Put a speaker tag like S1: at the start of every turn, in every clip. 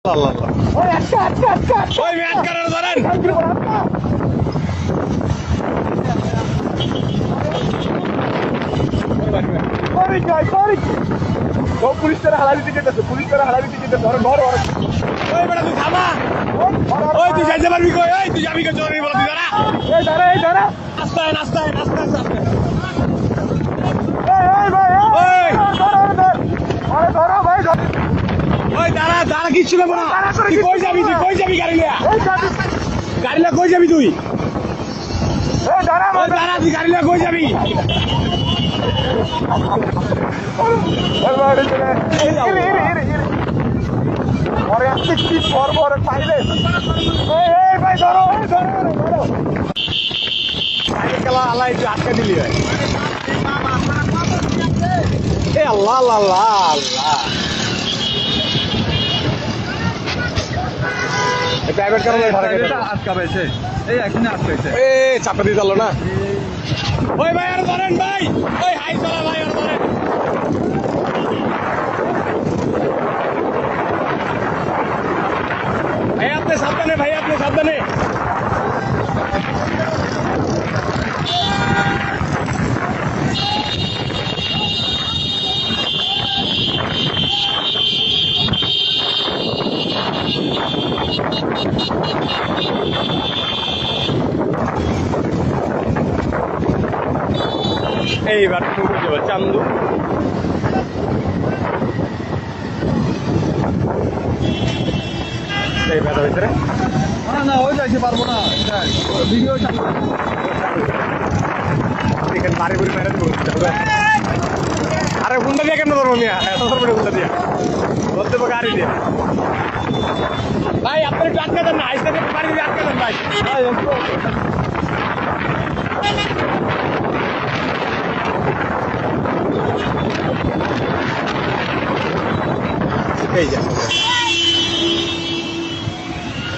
S1: আল্লাহ ওই ম্যাচ করার ধরেন
S2: পুলিশ করে হালালি দিতে যেতেছে পুলিশ করে হালালি দিতে যেতেছে ধর ধর
S1: ওই বেটা তুই থামা ওই তুই যাইতে পারবি কই ওই তুই যাবি কই জরুরি বল তুই দাঁড়া
S2: এই দাঁড়া
S1: আস্তায় আস্তায় আস্তে
S2: এই ভাই
S1: ওই
S2: আরে ধরো ভাই
S1: ওই দাঁড়া দাঁড়া কিচ্ছু নেবো না তুই কই যাবি গাড়ি লিয়া গাড়ি লিয়া কই যাবি তুই
S2: এই দাঁড়া
S1: ওই দাঁড়া তুই গাড়ি লিয়া কই যাবি
S2: পরে আসছে কি পর পাইলে এই ভাই ধরো
S1: খেলা আল্লাহ একটু আটকে দিলি ভাই এ আল্লাহ আল্লাহ আল্লাহ আল্লাহ প্রাইভেট কারণে
S2: আটকাবেছে এই এখানে আটকাইছে
S1: এ চাপা দিয়ে দিল না ওই ভাই আর ধরেন ভাই ওই হাই চলা ভাই আর ধরেন ভাই আপনি সাবধানে এইবার শুরু যাবে চান্দু এই ব্যাটা ভিতরে
S2: না ওই যাইতে পারবো না ভিডিও
S1: এখানে বাড়ি ঘুরে মেরে দেবো আরে হুন্ডা দিয়ে কেন ধরবো মিয়া এত ধরবো হুন্ডা দিয়া ধরতে পারবো গাড়ি দিয়ে ভাই আপনি একটু আটকে দেন না আইসে বাড়ি দিয়ে আটকে দেন ভাই এই যা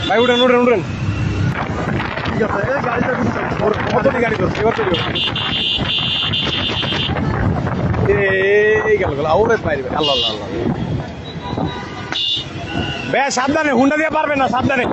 S1: ভাই উঠেন
S2: ঠিক আছে এই গাড়িটা
S1: কতটি গাড়ি করছে এবার চলি এই গেল ওরে পাইবে আল্লাহ আল্লাহ আল্লাহ ভাই সাবধানে হুন্ডা দিয়ে পারবে না সাবধানে